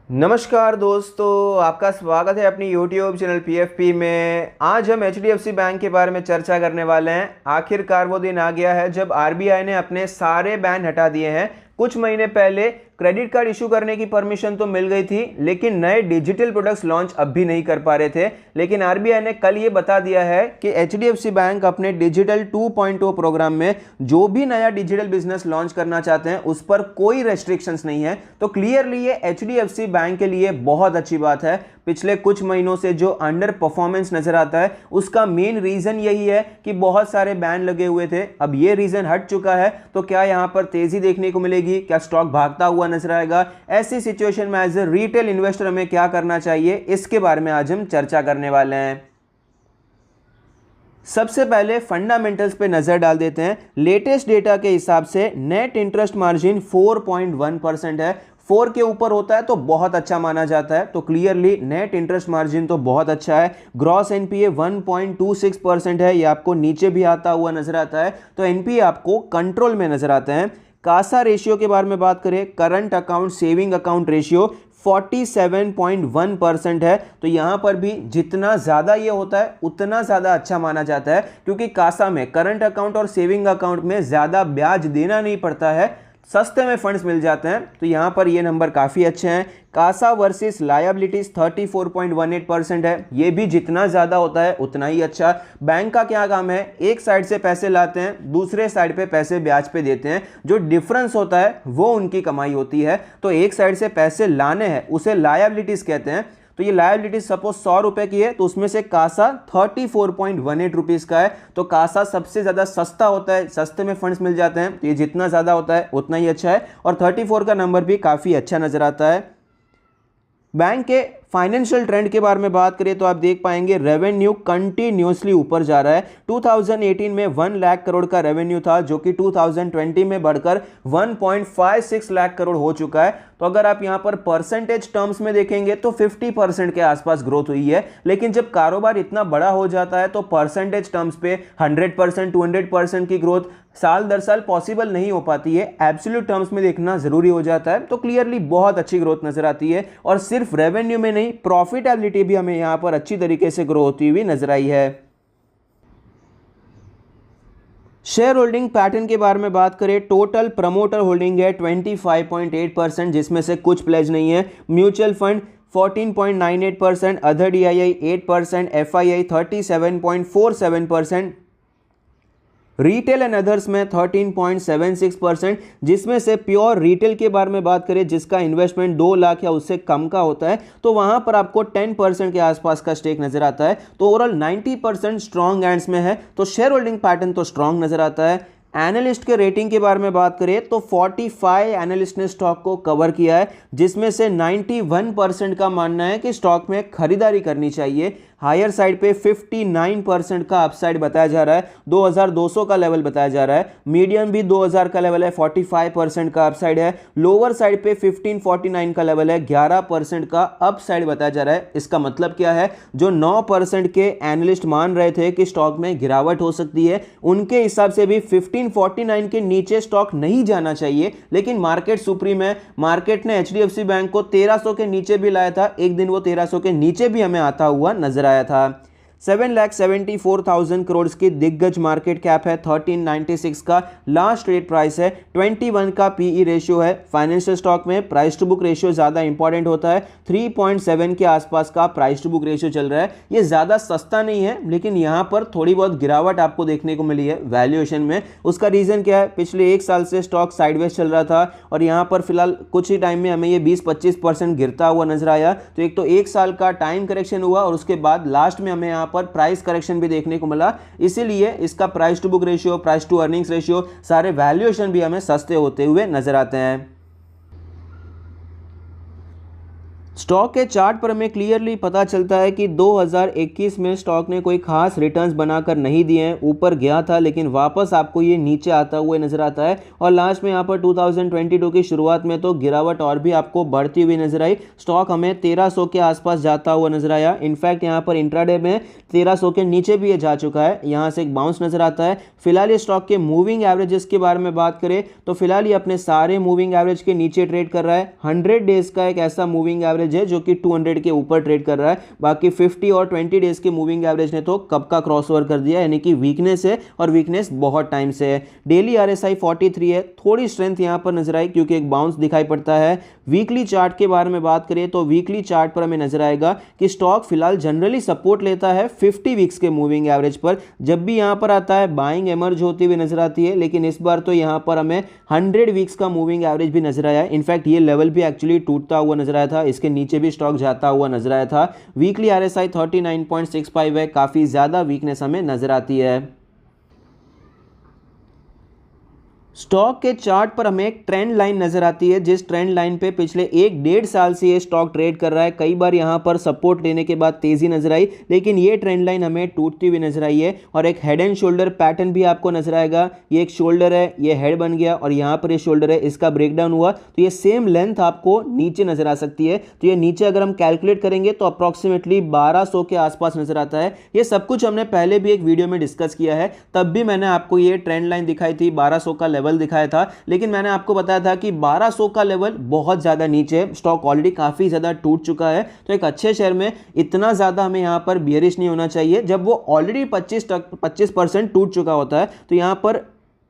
नमस्कार दोस्तों, आपका स्वागत है अपनी YouTube चैनल PFP में। आज हम HDFC बैंक के बारे में चर्चा करने वाले हैं। आखिरकार वो दिन आ गया है जब RBI ने अपने सारे बैन हटा दिए हैं। कुछ महीने पहले क्रेडिट कार्ड इशू करने की परमिशन तो मिल गई थी, लेकिन नए डिजिटल प्रोडक्ट्स लॉन्च अब भी नहीं कर पा रहे थे। लेकिन आरबीआई ने कल ये बता दिया है कि एचडीएफसी बैंक अपने डिजिटल 2.0 प्रोग्राम में जो भी नया डिजिटल बिजनेस लॉन्च करना चाहते हैं उस पर कोई रेस्ट्रिक्शंस नहीं है। तो क्लियरली ये एचडीएफसी बैंक के लिए बहुत अच्छी बात है। पिछले कुछ महीनों से जो अंडर परफॉर्मेंस नजर आता है उसका मेन रीजन यही है कि बहुत सारे बैन लगे हुए थे। अब ये रीजन हट चुका है, तो क्या यहां पर तेजी देखने को मिलेगी? क्या स्टॉक भागता हुआ नजर आएगा? ऐसी सिचुएशन में एज ए रिटेल इन्वेस्टर हमें क्या करना चाहिए, इसके बारे में आज हम चर्चा करने वाले हैं। सबसे पहले फंडामेंटल्स पे नजर डाल देते हैं। लेटेस्ट डेटा के हिसाब से नेट इंटरेस्ट मार्जिन 4.1% है। 4 के ऊपर होता है तो बहुत अच्छा माना जाता है, तो क्लियरली नेट इंटरेस्ट मार्जिन तो बहुत अच्छा है। ग्रॉस एनपीए 1.26% है, ये आपको नीचे भी आता हुआ नजर आता है, तो एनपीए आपको कंट्रोल में नजर आते हैं। कासा रेशियो के बारे में बात करें, current account saving account ratio 47.1% है, तो यहां पर भी जितना ज्यादा ये होता है उतना ज्यादा अच्छा माना जाता है, क्योंकि कासा में करंट अकाउंट और सेविंग अकाउंट में ज्यादा ब्याज देना नहीं पड़ता है, सस्ते में फंड्स मिल जाते हैं, तो यहां पर ये नंबर काफी अच्छे हैं। कासा वर्सेस लायबिलिटीज 34.18% है, ये भी जितना ज्यादा होता है उतना ही अच्छा। बैंक का क्या काम है, एक साइड से पैसे लाते हैं, दूसरे साइड पे पैसे ब्याज पे देते हैं, जो डिफरेंस होता है वो उनकी कमाई होती है। तो एक साइड से पैसे लाने हैं उसे लायबिलिटीज कहते हैं। तो ये लायबिलिटी सपोज 100 रुपए की है, तो उसमें से कासा 34.18 रुपीज का है, तो कासा सबसे ज्यादा सस्ता होता है, सस्ते में फंड्स मिल जाते हैं, तो ये जितना ज्यादा होता है उतना ही अच्छा है। और 34 का नंबर भी काफी अच्छा नजर आता है। बैंक के फाइनेंशियल ट्रेंड के बारे में बात करें तो आप देख पाएंगे रेवेन्यू कंटिन्यूसली ऊपर जा रहा है। 2018 में 1 लाख करोड़ का रेवेन्यू था, जो कि 2020 में बढ़कर 1.56 लाख करोड़ हो चुका है। तो अगर आप यहां पर परसेंटेज टर्म्स में देखेंगे तो 50% के आसपास ग्रोथ हुई है, लेकिन जब कारोबार इतना बड़ा हो जाता है तो परसेंटेज टर्म्स पे 100% 200% की ग्रोथ साल दर साल पॉसिबल नहीं हो पाती है। एब्सोल्यूट टर्म्स में देखना जरूरी हो जाता है, तो क्लियरली बहुत अच्छी ग्रोथ नजर आती है। और सिर्फ रेवेन्यू में नहीं, प्रॉफिटेबिलिटी भी हमें यहां पर अच्छी तरीके से ग्रो होती हुई नजर आई है। शेयर होल्डिंग पैटर्न के बारे में बात करें, टोटल प्रमोटर होल्डिंग है 25.8%, जिसमें से कुछ प्लेज नहीं है। Mutual fund 14.98%, other DII 8%, FII 37.47%, retail and others में 13.76%, जिसमें से प्योर रिटेल के बारे में बात करें जिसका इन्वेस्टमेंट 2 लाख या उससे कम का होता है, तो वहां पर आपको 10% के आसपास का स्टेक नजर आता है। तो ओवरऑल 90% स्ट्रॉन्ग हैंड्स में है, तो शेयर होल्डिंग पैटर्न तो स्ट्रॉन्ग नजर आता है। एनालिस्ट के रेटिंग के बारे में बात करें तो 45 एनालिस्ट ने स्टॉक को कवर किया है, जिसमें से 91% का मानना है कि स्टॉक में खरीदारी करनी चाहिए। हायर साइड पे 59% का अपसाइड बताया जा रहा है, 2200 का लेवल बताया जा रहा है। मीडियम भी 2000 का लेवल है, 45% का अपसाइड है। लोअर साइड पे 1549 का लेवल है, 11% का अपसाइड बताया जा रहा है। इसका मतलब क्या है, जो 9% के एनालिस्ट मान रहे थे कि स्टॉक में गिरावट हो सकती है, उनके हिसाब से भी 1549 के नीचे स्टॉक नहीं जाना चाहिए। लेकिन मार्केट सुप्रीम है, मार्केट ने एचडीएफसी बैंक को 1300 के नीचे भी लाया था, एक दिन वो 1300 के नीचे भी हमें आता हुआ नजर आया था। 7,74,000 करोड़ की दिग्गज मार्केट कैप है, 1396 का लास्ट रेट प्राइस है, 21 का पीई रेशियो है। फाइनेंशियल स्टॉक में प्राइस टू बुक रेशियो ज्यादा इंपॉर्टेंट होता है, 3.7 के आसपास का प्राइस टू बुक रेशियो चल रहा है। ये ज्यादा सस्ता नहीं है, लेकिन यहां पर थोड़ी बहुत गिरावट आपको देखने को मिली है वैल्यूएशन में। उसका रीजन क्या है, पिछले एक साल से स्टॉक साइडवेज चल रहा था और यहां पर फिलहाल कुछ ही टाइम में हमें ये 20-25% गिरता हुआ नजर आया। तो एक तो एक साल का टाइम करेक्शन हुआ और उसके बाद लास्ट में हमें पर प्राइस करेक्शन भी देखने को मिला, इसीलिए इसका price to book ratio, price to earnings ratio, सारे वैल्यूएशन भी हमें सस्ते होते हुए नजर आते हैं। स्टॉक के चार्ट पर हमें क्लियरली पता चलता है कि 2021 में स्टॉक ने कोई खास रिटर्न्स बनाकर नहीं दिए हैं। ऊपर गया था लेकिन वापस आपको ये नीचे आता हुआ नजर आता है और लास्ट में यहाँ पर 2022 की शुरुआत में तो गिरावट और भी आपको बढ़ती हुई नजर आई। स्टॉक हमें 1300 के आसपास जाता हुआ नजर आया। इनफैक्ट यहाँ पर इंट्राडे में 1300 के नीचे भी ये जा चुका है। यहाँ से एक बाउंस नजर आता है। फिलहाल ये स्टॉक के मूविंग एवरेजेस के बारे में बात करें तो फिलहाल ये अपने सारे मूविंग एवरेज के नीचे ट्रेड कर रहा है। 100 डेज का एक ऐसा मूविंग एवरेज है जो कि 200 के ऊपर ट्रेड कर रहा है। बाकी 50 और 20 डेज के मूविंग एवरेज ने तो कब का क्रॉसओवर कर दिया, यानी कि वीकनेस है और वीकनेस बहुत टाइम से है। डेली आरएसआई 43 है। थोड़ी स्ट्रेंथ यहां पर नजर आई क्योंकि एक बाउंस दिखाई पड़ता है। वीकली चार्ट के बारे में बात करें तो वीकली चार्ट पर हमें नजर आएगा कि स्टॉक फिलहाल जनरली सपोर्ट लेता है 50 वीक्स के मूविंग एवरेज पर। जब भी यहां पर आता है बाइंग एमर्ज होती हुई नजर आती है, लेकिन इस बार तो यहां पर हमें 100 वीक्स का मूविंग एवरेज भी नजर आया। इनफैक्ट ये लेवल भी एक्चुअली टूटता हुआ नजर आया था। इसके नीचे भी स्टॉक जाता हुआ नजर आया था। वीकली आरएसआई 39.65 है। काफी ज्यादा वीकनेस हमें नजर आती है। स्टॉक के चार्ट पर हमें एक ट्रेंड लाइन नजर आती है, जिस ट्रेंड लाइन पे पिछले 1-1.5 साल से ये स्टॉक ट्रेड कर रहा है। कई बार यहां पर सपोर्ट लेने के बाद तेजी नजर आई, लेकिन ये ट्रेंड लाइन हमें टूटती हुई नजर आई है और एक हेड एंड शोल्डर पैटर्न भी आपको नजर आएगा। ये एक शोल्डर है, ये हेड बन गया और यहां पर ये शोल्डर है, इसका ब्रेकडाउन हुआ तो ये सेम लेंथ आपको नीचे नजर आ सकती है। तो ये नीचे अगर हम कैलकुलेट करेंगे तो अप्रोक्सीमेटली 1200 के आसपास नजर आता है। ये सब कुछ हमने पहले भी एक वीडियो में डिस्कस किया है, तब भी मैंने आपको ये ट्रेंड लाइन दिखाई थी, 1200 का लेवल दिखाया था, लेकिन मैंने आपको बताया था कि 1200 का लेवल बहुत ज्यादा नीचे है। स्टॉक ऑलरेडी काफी ज्यादा टूट चुका है। तो एक अच्छे शेयर में इतना ज्यादा हमें यहां पर बियरिश नहीं होना चाहिए। जब वो ऑलरेडी 25% टूट चुका होता है तो यहां पर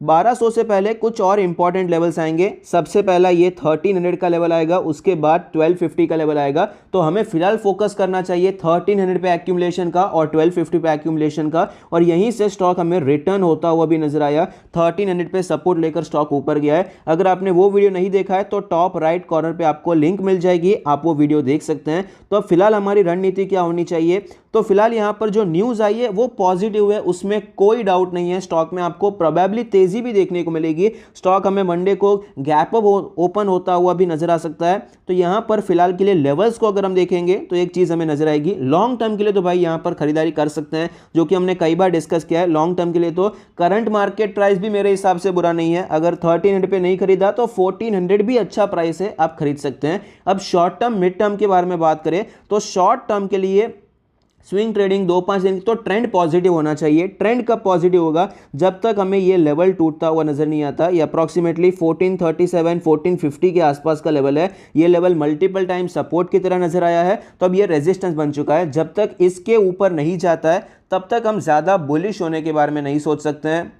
1200 से पहले कुछ और इंपॉर्टेंट लेवल्स आएंगे। सबसे पहला ये 1300 का लेवल आएगा, उसके बाद 1250 का लेवल आएगा। तो हमें फिलहाल फोकस करना चाहिए 1300 पे एक्यूमुलेशन का और 1250 पे एक्यूमुलेशन का, और यहीं से स्टॉक हमें रिटर्न होता हुआ भी नजर आया। 1300 पे सपोर्ट लेकर स्टॉक ऊपर गया है। अगर आपने वो वीडियो नहीं देखा है तो टॉप राइट कॉर्नर पे आपको लिंक मिल जाएगी, आप वो वीडियो देख सकते हैं। तो फिलहाल हमारी रणनीति क्या होनी चाहिए, तो फिलहाल यहां पर जो न्यूज आई है वो पॉजिटिव है, उसमें कोई डाउट नहीं है। स्टॉक में आपको प्रोबेबली तेजी भी देखने को मिलेगी। स्टॉक हमें मंडे को गैप अप ओपन होता हुआ भी नजर आ सकता है। तो यहां पर फिलहाल के लिए लेवल्स को अगर हम देखेंगे तो एक चीज हमें नजर आएगी, लॉन्ग टर्म के लिए तो भाई यहां पर खरीदारी कर सकते हैं, जो कि हमने कई बार डिस्कस किया है। लॉन्ग टर्म के लिए तो करंट मार्केट प्राइस भी मेरे हिसाब से बुरा नहीं है। अगर 1300 पे नहीं खरीदा तो 1400 भी अच्छा प्राइस है, आप खरीद सकते हैं। अब शॉर्ट टर्म मिड टर्म के बारे में बात करें तो शॉर्ट टर्म के लिए स्विंग ट्रेडिंग 2-5 दिन तो ट्रेंड पॉजिटिव होना चाहिए। ट्रेंड कब पॉजिटिव होगा, जब तक हमें ये लेवल टूटता हुआ नजर नहीं आता। ये अप्रॉक्सीमेटली 1437 1450 के आसपास का लेवल है। ये लेवल मल्टीपल टाइम सपोर्ट की तरह नजर आया है, तो अब ये रेजिस्टेंस बन चुका है। जब तक इसके ऊपर नहीं जाता है तब तक हम ज्यादा बुलिश होने के बारे में नहीं सोच सकते हैं।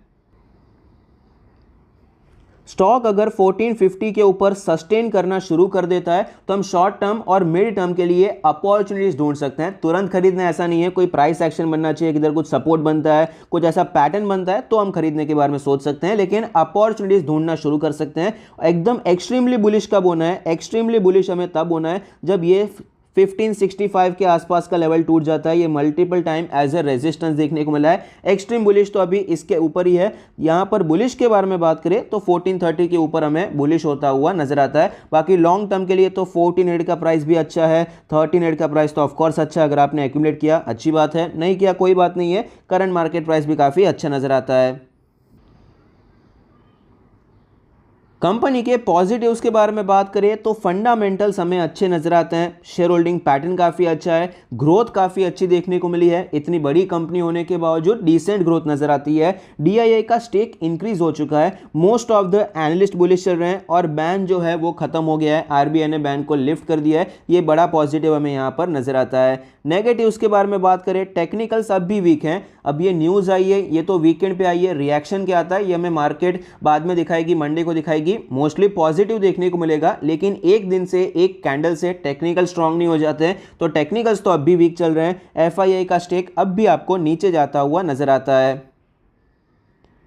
स्टॉक अगर 1450 के ऊपर सस्टेन करना शुरू कर देता है तो हम शॉर्ट टर्म और मिड टर्म के लिए अपॉर्चुनिटीज ढूंढ सकते हैं। तुरंत खरीदना ऐसा नहीं है, कोई प्राइस एक्शन बनना चाहिए, किधर कुछ सपोर्ट बनता है, कुछ ऐसा पैटर्न बनता है तो हम खरीदने के बारे में सोच सकते हैं, लेकिन अपॉर्चुनिटीज ढूंढना शुरू कर सकते हैं। एकदम एक्सट्रीमली बुलिश कब होना है, एक्सट्रीमली बुलिश हमें तब होना है जब ये 1565 के आसपास का लेवल टूट जाता है। ये multiple time as a resistance देखने को मिला है। एक्सट्रीम बुलिश तो अभी इसके ऊपर ही है। यहां पर बुलिश के बारे में बात करें तो 1430 के ऊपर हमें बुलिश होता हुआ नजर आता है। बाकी लॉन्ग टर्म के लिए तो 1400 का प्राइस भी अच्छा है, 1300 का प्राइस तो ऑफकोर्स अच्छा है। अगर आपने एक्यूमुलेट किया अच्छी बात है, नहीं किया कोई बात नहीं है। करंट मार्केट प्राइस भी काफी अच्छा नजर आता है। कंपनी के पॉजिटिव्स के बारे में बात करें तो फंडामेंटल्स हमें अच्छे नजर आते हैं। शेयर होल्डिंग पैटर्न काफी अच्छा है, ग्रोथ काफी अच्छी देखने को मिली है। इतनी बड़ी कंपनी होने के बावजूद डिसेंट ग्रोथ नजर आती है। डीआईआई का स्टेक इंक्रीज हो चुका है। Most of the analyst bullish चल रहे हैं और बैन जो है वो खत्म हो गया है। आरबीआई ने बैन को लिफ्ट कर दिया है। ये बड़ा पॉजिटिव हमें यहाँ पर नजर आता है। नेगेटिव्स के बारे में बात करें, टेक्निकल्स अब भी वीक हैं। अब ये न्यूज आई है, ये तो वीकेंड पे आई है, रिएक्शन क्या आता है ये हमें मार्केट बाद में दिखाएगी, मंडे को दिखाएगी। मोस्टली पॉजिटिव देखने को मिलेगा, लेकिन एक दिन से एक कैंडल से टेक्निकल स्ट्रांग नहीं हो जाते हैं। तो टेक्निकल्स तो अब भी वीक चल रहे हैं। एफआईआई का स्टेक अब भी आपको नीचे जाता हुआ नजर आता है।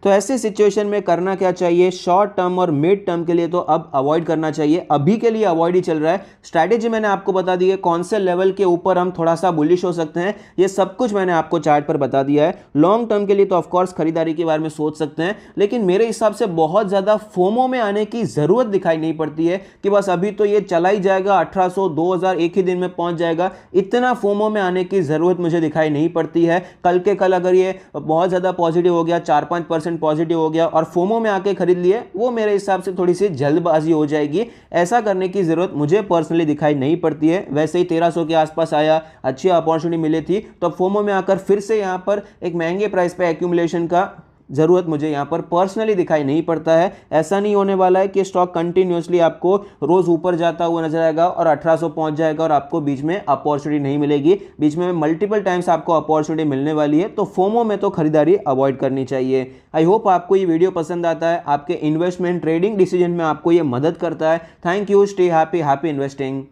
तो ऐसे सिचुएशन में करना क्या चाहिए, शॉर्ट टर्म और मिड टर्म के लिए तो अब अवॉइड करना चाहिए, अभी के लिए अवॉइड ही चल रहा है। स्ट्रैटेजी मैंने आपको बता दी है, कौन से लेवल के ऊपर हम थोड़ा सा बुलिश हो सकते हैं, ये सब कुछ मैंने आपको चार्ट पर बता दिया है। लॉन्ग टर्म के लिए तो ऑफकोर्स खरीदारी के बारे में सोच सकते हैं, लेकिन मेरे हिसाब से बहुत ज़्यादा फोमो में आने की ज़रूरत दिखाई नहीं पड़ती है कि बस अभी तो ये चला ही जाएगा, 1800 2000 एक ही दिन में पहुंच जाएगा। इतना फोमो में आने की ज़रूरत मुझे दिखाई नहीं पड़ती है। कल के कल अगर ये बहुत ज़्यादा पॉजिटिव हो गया, 4-5% पॉजिटिव हो गया और फोमो में आके खरीद लिए, वो मेरे हिसाब से थोड़ी सी जल्दबाजी हो जाएगी। ऐसा करने की जरूरत मुझे पर्सनली दिखाई नहीं पड़ती है। वैसे ही 1300 के आसपास आया, अच्छी अपॉर्चुनिटी मिली थी, तो फोमो में आकर फिर से यहां पर एक महंगे प्राइस पे एक्यूमुलेशन का ज़रूरत मुझे यहाँ पर पर्सनली दिखाई नहीं पड़ता है। ऐसा नहीं होने वाला है कि स्टॉक कंटिन्यूसली आपको रोज़ ऊपर जाता हुआ नजर आएगा और 1800 पहुँच जाएगा और आपको बीच में अपॉर्चुनिटी नहीं मिलेगी। बीच में मल्टीपल टाइम्स आपको अपॉर्चुनिटी मिलने वाली है, तो फोमो में तो खरीदारी अवॉइड करनी चाहिए। आई होप आपको ये वीडियो पसंद आता है, आपके इन्वेस्टमेंट ट्रेडिंग डिसीजन में आपको ये मदद करता है। Thank you, stay happy, happy investing.